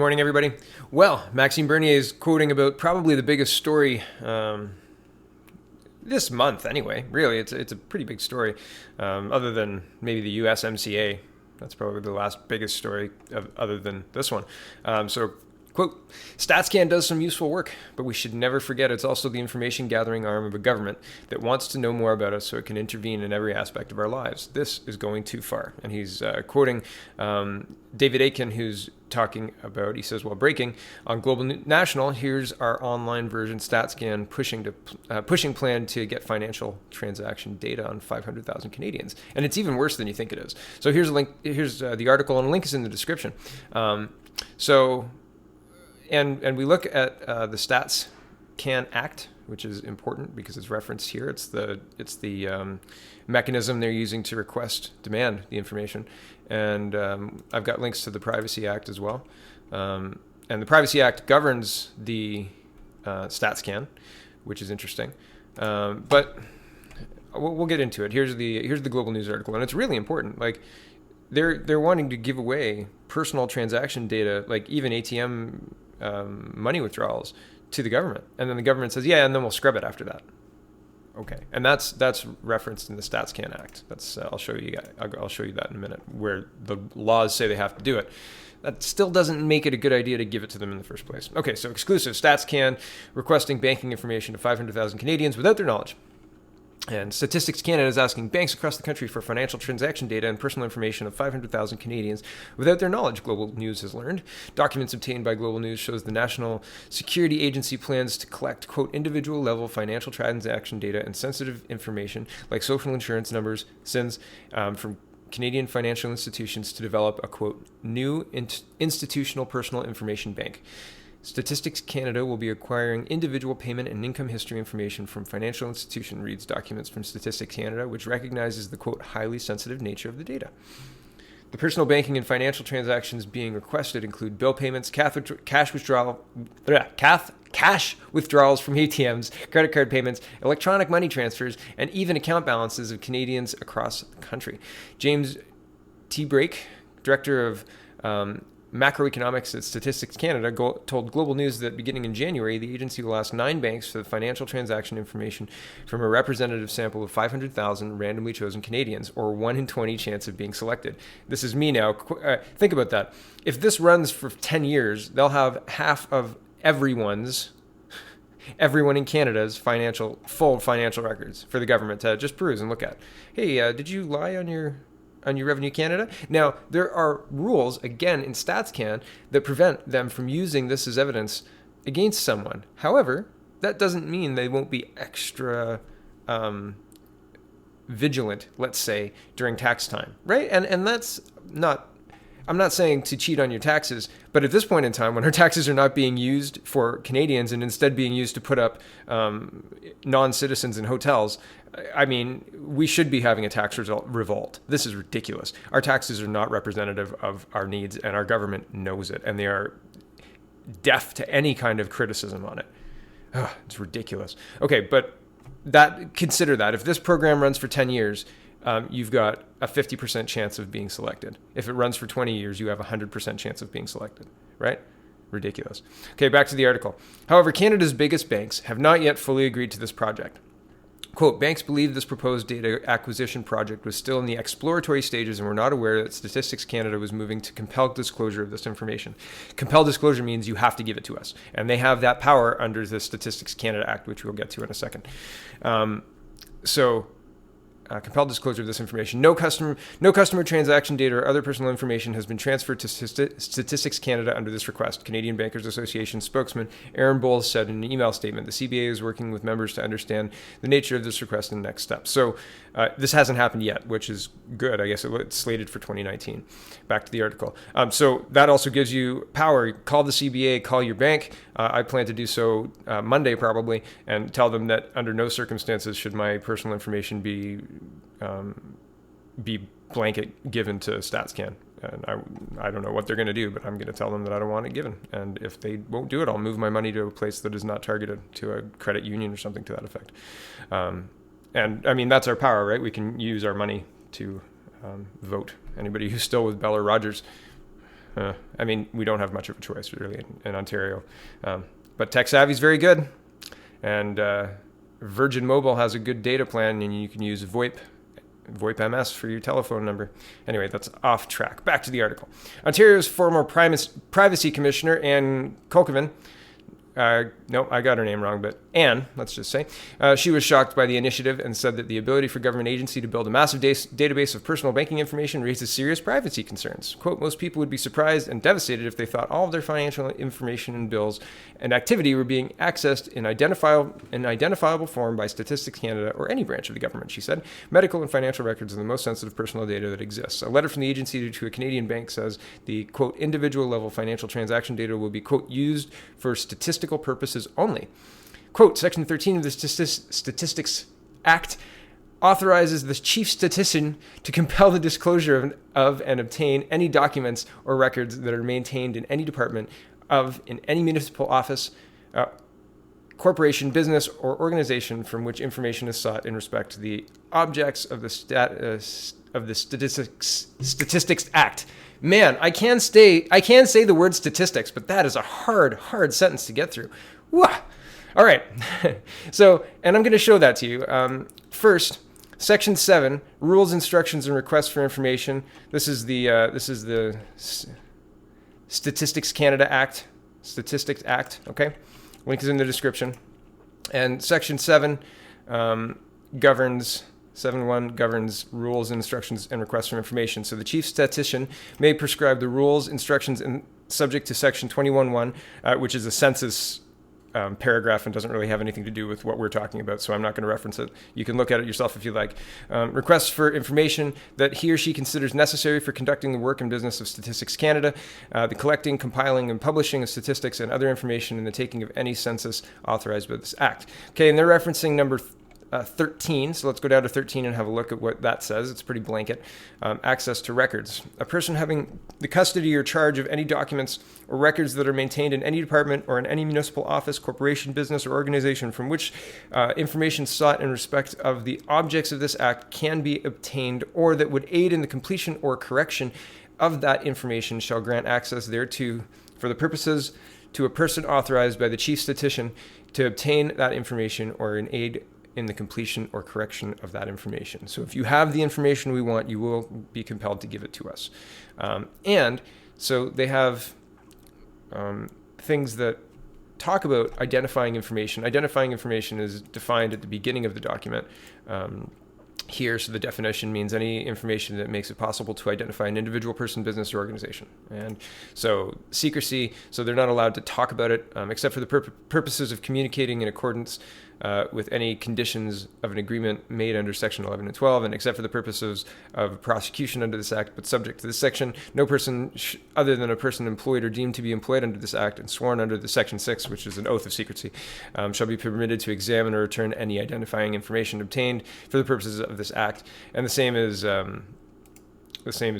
Morning, everybody. Well, Maxime Bernier is quoting about probably the biggest story this month. Anyway, really, it's a pretty big story. Other than maybe the USMCA, that's probably the last biggest story other than this one. Quote, StatsCan does some useful work, but we should never forget it's also the information gathering arm of a government that wants to know more about us so it can intervene in every aspect of our lives. This is going too far. And he's quoting David Aiken, who's talking about, he says, breaking on Global National, here's our online version, StatsCan, pushing plan to get financial transaction data on 500,000 Canadians. And it's even worse than you think it is. So here's a link, here's the article, and a link is in the description. And we look at the StatsCan Act, which is important because it's referenced here. It's the mechanism they're using to demand the information. And I've got links to the Privacy Act as well. And the Privacy Act governs the StatsCan, which is interesting. But we'll get into it. Here's the Global News article, and it's really important. Like they're wanting to give away personal transaction data, like even ATM money withdrawals, to the government, and then the government says, yeah, and then we'll scrub it after that. Okay, and that's referenced in the StatsCan Act. That's I'll show you that in a minute, where the laws say they have to do it. That still doesn't make it a good idea to give it to them in the first place. Okay, so exclusive StatsCan requesting banking information to 500,000 Canadians without their knowledge. And Statistics Canada is asking banks across the country for financial transaction data and personal information of 500,000 Canadians without their knowledge, Global News has learned. Documents obtained by Global News shows the National Security Agency plans to collect, quote, individual-level financial transaction data and sensitive information like social insurance numbers, SINs, from Canadian financial institutions to develop a, quote, new institutional personal information bank. Statistics Canada will be acquiring individual payment and income history information from financial institution, reads documents from Statistics Canada, which recognizes the, quote, highly sensitive nature of the data. The personal banking and financial transactions being requested include bill payments, cash withdrawals from ATMs, credit card payments, electronic money transfers, and even account balances of Canadians across the country. James T. Brake, Director of Macroeconomics at Statistics Canada, told Global News that beginning in January, the agency will ask 9 banks for the financial transaction information from a representative sample of 500,000 randomly chosen Canadians, or 1 in 20 chance of being selected. This is me now. Think about that. If this runs for 10 years, they'll have half of everyone in Canada's full financial records for the government to just peruse and look at. Hey, did you lie on your Revenue Canada? Now, there are rules, again, in StatsCan that prevent them from using this as evidence against someone. However, that doesn't mean they won't be extra vigilant, let's say, during tax time, right? And that's not... I'm not saying to cheat on your taxes, but at this point in time, when our taxes are not being used for Canadians and instead being used to put up non-citizens in hotels, I mean, we should be having a tax revolt. This is ridiculous. Our taxes are not representative of our needs, and our government knows it, and they are deaf to any kind of criticism on it. It's ridiculous. Okay, but consider that. If this program runs for 10 years, you've got a 50% chance of being selected. If it runs for 20 years, you have a 100% chance of being selected, right? Ridiculous. Okay, back to the article. However, Canada's biggest banks have not yet fully agreed to this project. Quote, banks believe this proposed data acquisition project was still in the exploratory stages and were not aware that Statistics Canada was moving to compel disclosure of this information. Compel disclosure means you have to give it to us. And they have that power under the Statistics Canada Act, which we'll get to in a second. Compelled disclosure of this information. No customer transaction data or other personal information has been transferred to Statistics Canada under this request. Canadian Bankers Association spokesman Aaron Bowles said in an email statement, the CBA is working with members to understand the nature of this request and next steps. So this hasn't happened yet, which is good. I guess it's slated for 2019. Back to the article. So that also gives you power. Call the CBA, call your bank. I plan to do so Monday probably, and tell them that under no circumstances should my personal information be blanket given to StatsCan. And I don't know what they're going to do, but I'm going to tell them that I don't want it given. And if they won't do it, I'll move my money to a place that is not targeted, to a credit union or something to that effect. And I mean, that's our power, right? We can use our money to vote. Anybody who's still with Bell or Rogers, I mean, we don't have much of a choice really in Ontario, but Tech Savvy is very good, and Virgin Mobile has a good data plan, and you can use VoIP MS for your telephone number. Anyway, that's off track. Back to the article. Ontario's former Privacy Commissioner, Anne Colquhoun, no, I got her name wrong, but Anne, let's just say, she was shocked by the initiative and said that the ability for government agency to build a massive database of personal banking information raises serious privacy concerns. Quote, most people would be surprised and devastated if they thought all of their financial information and bills and activity were being accessed in identifiable form by Statistics Canada or any branch of the government, she said. Medical and financial records are the most sensitive personal data that exists. A letter from the agency to a Canadian bank says the, quote, individual level financial transaction data will be, quote, used for statistical purposes only. Quote, Section 13 of the Statistics Act authorizes the chief statistician to compel the disclosure of and obtain any documents or records that are maintained in any department in any municipal office, corporation, business, or organization from which information is sought in respect to the objects of the Statistics Act. Man, I can say the word statistics, but that is a hard sentence to get through. Wah! All right. So, and I'm going to show that to you. First, Section 7, Rules, Instructions, and Requests for Information. This is the Statistics Canada Act, Statistics Act, okay? Link is in the description. And Section 7 governs 7.1 governs rules, instructions, and requests for information. So the chief statistician may prescribe the rules, instructions, and subject to Section 21.1, which is a census paragraph and doesn't really have anything to do with what we're talking about, so I'm not going to reference it. You can look at it yourself if you like. Requests for information that he or she considers necessary for conducting the work and business of Statistics Canada, the collecting, compiling, and publishing of statistics and other information in the taking of any census authorized by this Act. Okay, and they're referencing number 13. So let's go down to 13 and have a look at what that says. It's pretty blanket. Access to records. A person having the custody or charge of any documents or records that are maintained in any department or in any municipal office, corporation, business, or organization from which information sought in respect of the objects of this Act can be obtained or that would aid in the completion or correction of that information shall grant access thereto for the purposes to a person authorized by the chief statistician to obtain that information or in aid in the completion or correction of that information. So if you have the information we want, you will be compelled to give it to us. And so they have things that talk about identifying information. Identifying information is defined at the beginning of the document. Here, so the definition means any information that makes it possible to identify an individual person, business, or organization. And so secrecy, so they're not allowed to talk about it except for the purposes of communicating in accordance with any conditions of an agreement made under Section 11 and 12, and except for the purposes of prosecution under this Act, but subject to this section, no person other than a person employed or deemed to be employed under this Act and sworn under the Section 6, which is an oath of secrecy, shall be permitted to examine or return any identifying information obtained for the purposes of this Act. And the same is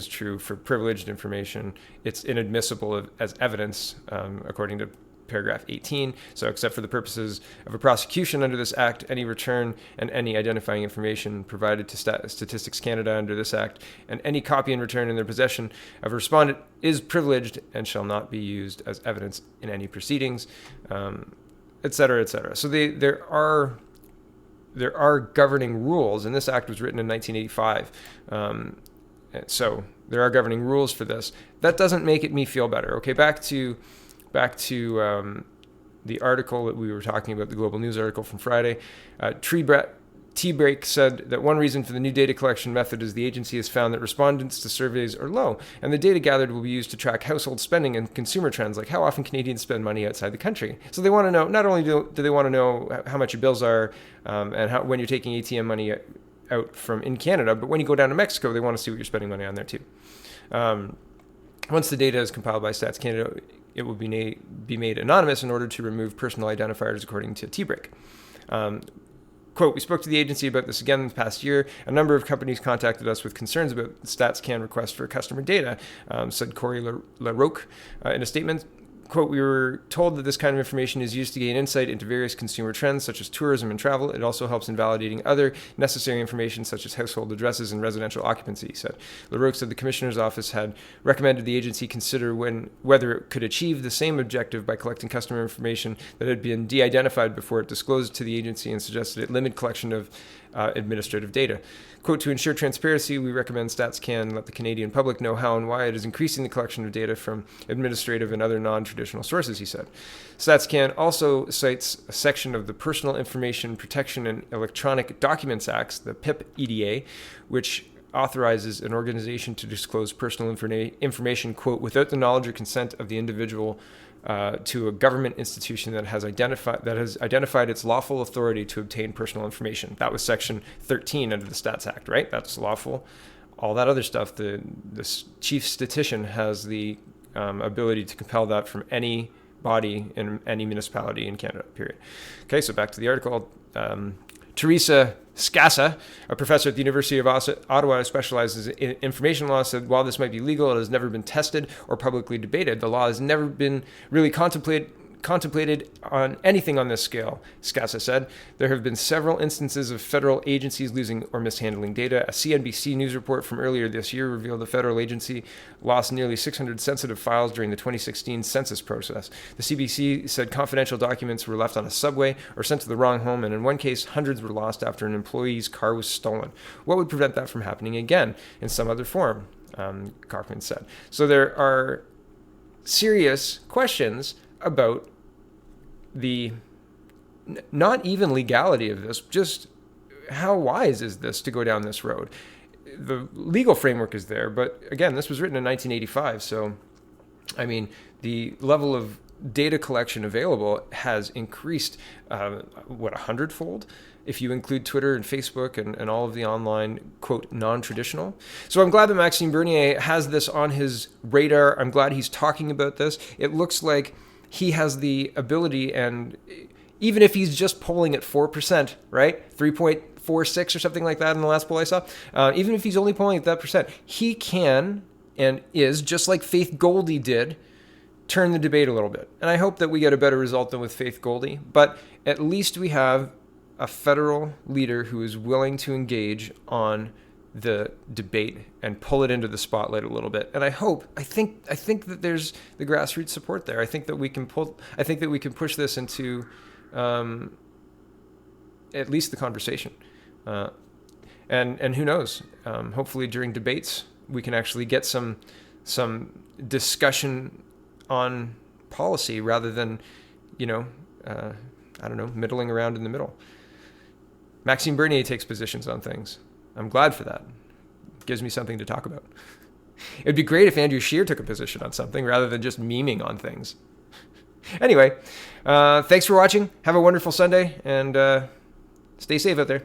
true for privileged information. It's inadmissible as evidence, according to paragraph 18. So except for the purposes of a prosecution under this Act, any return and any identifying information provided to Statistics Canada under this Act and any copy and return in their possession of a respondent is privileged and shall not be used as evidence in any proceedings, et cetera, et cetera. So there are governing rules, and this Act was written in 1985. So there are governing rules for this. That doesn't make me feel better. Okay, back to the article that we were talking about, the Global News article from Friday. T-Break said that one reason for the new data collection method is the agency has found that respondents to surveys are low, and the data gathered will be used to track household spending and consumer trends, like how often Canadians spend money outside the country. So they want to know, not only do they want to know how much your bills are and when you're taking ATM money out from in Canada, but when you go down to Mexico, they want to see what you're spending money on there too. Once the data is compiled by Stats Canada, it will be made anonymous in order to remove personal identifiers, according to T-Break. Quote, we spoke to the agency about this again this past year. A number of companies contacted us with concerns about the StatsCan request for customer data, said Corey LaRoque in a statement. quote, we were told that this kind of information is used to gain insight into various consumer trends such as tourism and travel. It also helps in validating other necessary information such as household addresses and residential occupancy, he said. LaRoque said the commissioner's office had recommended the agency consider whether it could achieve the same objective by collecting customer information that had been de-identified before it disclosed to the agency, and suggested it limit collection of administrative data. Quote, to ensure transparency, we recommend StatsCan let the Canadian public know how and why it is increasing the collection of data from administrative and other non-traditional sources, he said. StatsCan also cites a section of the Personal Information Protection and Electronic Documents Acts, the PIP EDA, which authorizes an organization to disclose personal information, quote, without the knowledge or consent of the individual to a government institution that has identified its lawful authority to obtain personal information. That was Section 13 under the Stats Act, right? That's lawful. All that other stuff, the chief statistician has the ability to compel that from any body in any municipality in Canada, period. Okay, so back to the article. Teresa Scassa, a professor at the University of Ottawa who specializes in information law, said while this might be legal, it has never been tested or publicly debated. The law has never been really contemplated on anything on this scale, Scassa said. There have been several instances of federal agencies losing or mishandling data. A CNBC News report from earlier this year revealed the federal agency lost nearly 600 sensitive files during the 2016 census process. The CBC said confidential documents were left on a subway or sent to the wrong home, and in one case, hundreds were lost after an employee's car was stolen. What would prevent that from happening again in some other form? Kaufman said. So there are serious questions about the not even legality of this, just how wise is this to go down this road? The legal framework is there, but again, this was written in 1985. So, I mean, the level of data collection available has increased, 100-fold? If you include Twitter and Facebook and all of the online, quote, non-traditional. So I'm glad that Maxime Bernier has this on his radar. I'm glad he's talking about this. It looks like he has the ability, and even if he's just polling at 4%, right? 3.46 or something like that in the last poll I saw. Even if he's only polling at that percent, he can and is, just like Faith Goldy did, turn the debate a little bit. And I hope that we get a better result than with Faith Goldy. But at least we have a federal leader who is willing to engage on the debate and pull it into the spotlight a little bit. And I think that there's the grassroots support there. I think that we can push this into at least the conversation. And who knows? Hopefully during debates we can actually get some discussion on policy rather than, middling around in the middle. Maxime Bernier takes positions on things. I'm glad for that. It gives me something to talk about. It'd be great if Andrew Scheer took a position on something rather than just memeing on things. Anyway, thanks for watching. Have a wonderful Sunday, and stay safe out there.